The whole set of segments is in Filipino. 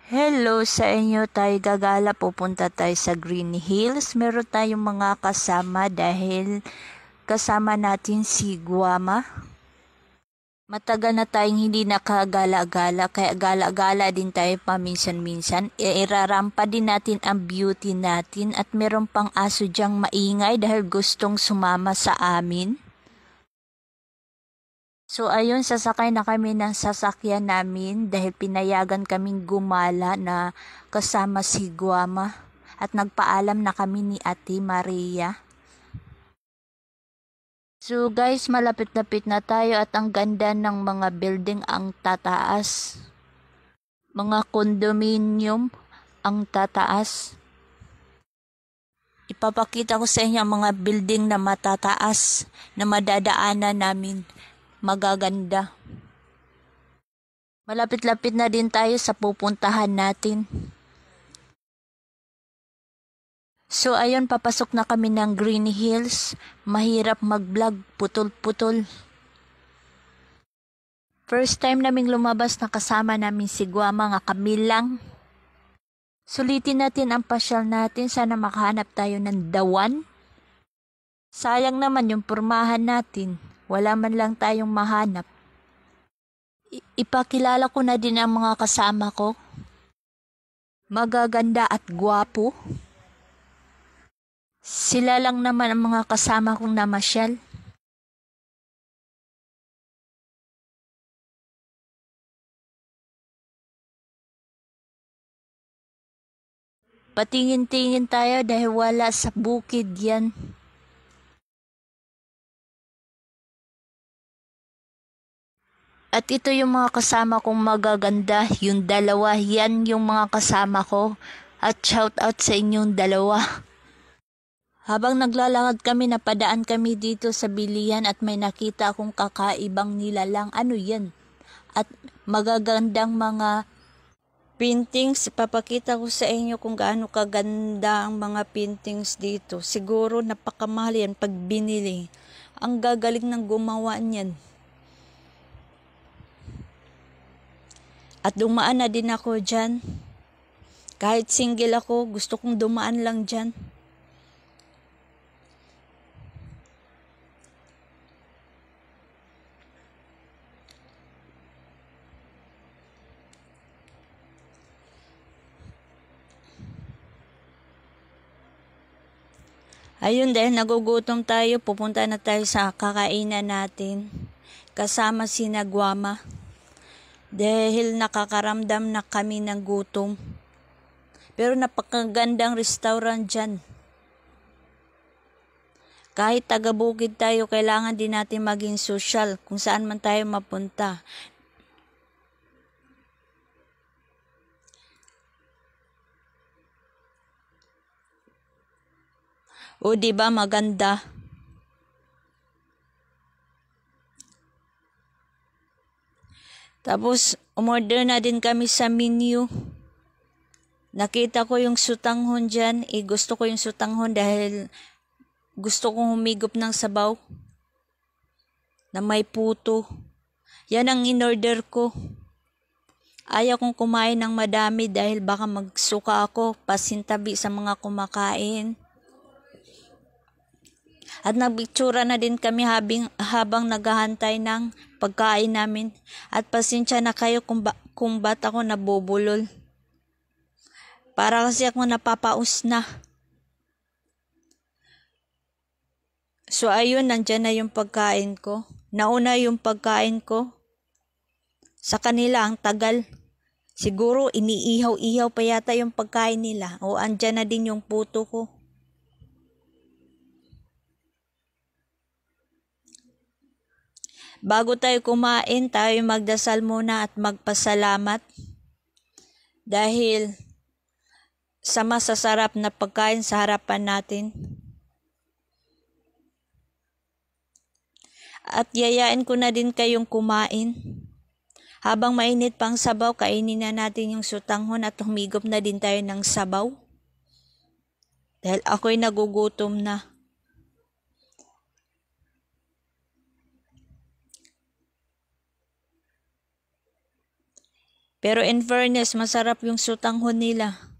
Hello sa inyo, tayo gagala, pupunta tayo sa Green Hills. Meron tayong mga kasama dahil kasama natin si Guama. Matagal na tayong hindi nakagala-gala, kaya gala-gala din tayo paminsan-minsan. Irarampa din natin ang beauty natin at meron pang aso dyang maingay dahil gustong sumama sa amin. So ayun, sasakay na kami ng sasakyan namin dahil pinayagan kaming gumala na kasama si Guama at nagpaalam na kami ni Ate Maria. So guys, malapit-lapit na tayo at ang ganda ng mga building ang tataas. Mga condominium ang tataas. Ipapakita ko sa inyo ang mga building na matataas na madadaanan namin. Magaganda. Malapit-lapit na din tayo sa pupuntahan natin. So ayun, papasok na kami ng Green Hills. Mahirap mag-vlog, putol-putol. First time naming lumabas na kasama namin si Guama, nga kami lang. Sulitin natin ang pasyal natin, sana makahanap tayo ng dawan. Sayang naman yung pormahan natin, wala man lang tayong mahanap. Ipakilala ko na din ang mga kasama ko. Magaganda at gwapo. Sila lang naman ang mga kasama kong namasyal. Patingin-tingin tayo dahil wala sa bukid yan. At ito yung mga kasama kong magaganda, yung dalawa, yan yung mga kasama ko. At shout out sa inyong dalawa. Habang naglalakad kami, napadaan kami dito sa bilihan at may nakita akong kakaibang nilalang. Ano yan? At magagandang mga paintings. Papakita ko sa inyo kung gaano kaganda ang mga paintings dito. Siguro napakamahal yan pag binili. Ang gagaling ng gumawa niyan. At dumaan na din ako dyan. Kahit single ako, gusto kong dumaan lang dyan. Ayun, dahil nagugutom tayo, pupunta na tayo sa kakainan natin. Kasama si Guama. Dahil nakakaramdam na kami ng gutom. Pero napakagandang restaurant dyan. Kahit taga-bukid tayo, kailangan din natin maging social kung saan man tayo mapunta. O diba maganda? Tapos, umorder na din kami sa menu. Nakita ko yung sutanghon dyan. Gusto ko yung sutanghon dahil gusto kong humigop ng sabaw na may puto. Yan ang in-order ko. Ayaw kong kumain ng madami dahil baka magsuka ako, pasintabi sa mga kumakain. At nagpictura na din kami habang naghahantay ng pagkain namin. At pasensya na kayo kung ba't ako nabubulol. Para kasi ako napapaus na. So ayun, nandyan na yung pagkain ko. Nauna yung pagkain ko. Sa kanila ang tagal. Siguro iniihaw-ihaw pa yata yung pagkain nila. O andyan na din yung puto ko. Bago tayo kumain, tayo magdasal muna at magpasalamat. Dahil sa masasarap na pagkain sa harapan natin. At yayain ko na din kayong kumain. Habang mainit pang sabaw, kainin na natin yung sutanghon at humigop na din tayo ng sabaw. Dahil ako'y nagugutom na. Pero in fairness, masarap yung sutanghon nila.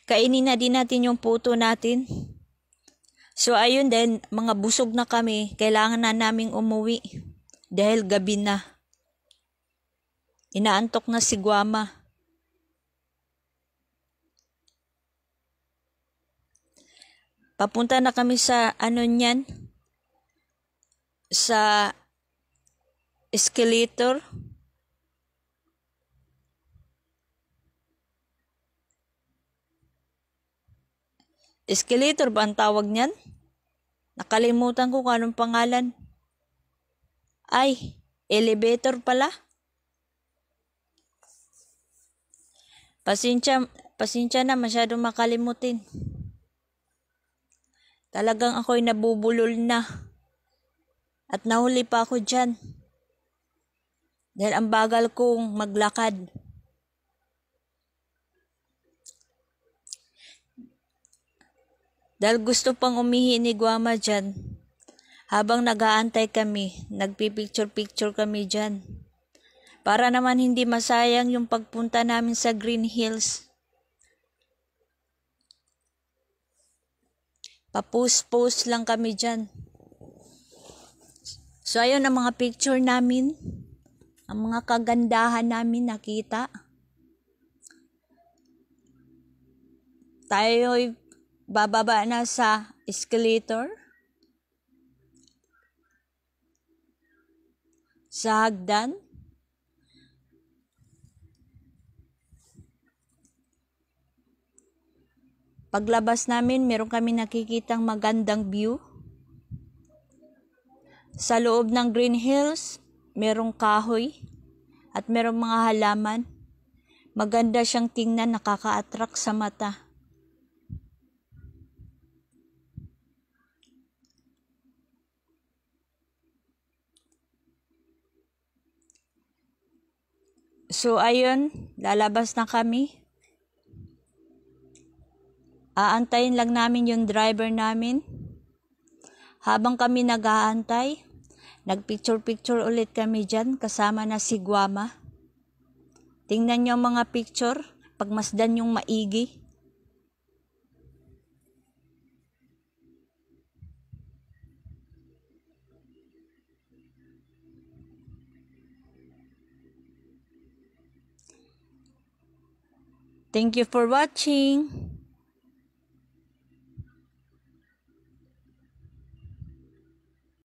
Kainin na din natin yung puto natin. So ayun din, mga busog na kami, kailangan na naming umuwi. Dahil gabi na. Inaantok na si Guama. Papunta na kami sa niyan? Sa escalator. Escalator ba ang tawag niyan? Nakalimutan ko kung anong pangalan. Ay, elevator pala. Pasensya na masyadong makalimutin. Talagang ako'y nabubulol na. At nahuli pa ako dyan. Dahil ang bagal kong maglakad. Dahil gusto pang umihi ni Guama dyan. Habang nag-aantay kami, nagpipicture-picture kami dyan. Para naman hindi masayang yung pagpunta namin sa Green Hills. Papost-post lang kami dyan. So ayun ang mga picture namin. Ang mga kagandahan namin nakita. Tayo'y bababa na sa escalator. Sa hagdan. Paglabas namin, meron kami nakikitang magandang view. Sa loob ng Green Hills, merong kahoy at merong mga halaman. Maganda siyang tingnan, nakaka-attract sa mata. So ayun, lalabas na kami. Aantayin lang namin yung driver namin. Habang kami nag-aantay, nagpicture-picture ulit kami dyan kasama na si Guama. Tingnan nyo mga picture, pagmasdan yung maigi. Thank you for watching.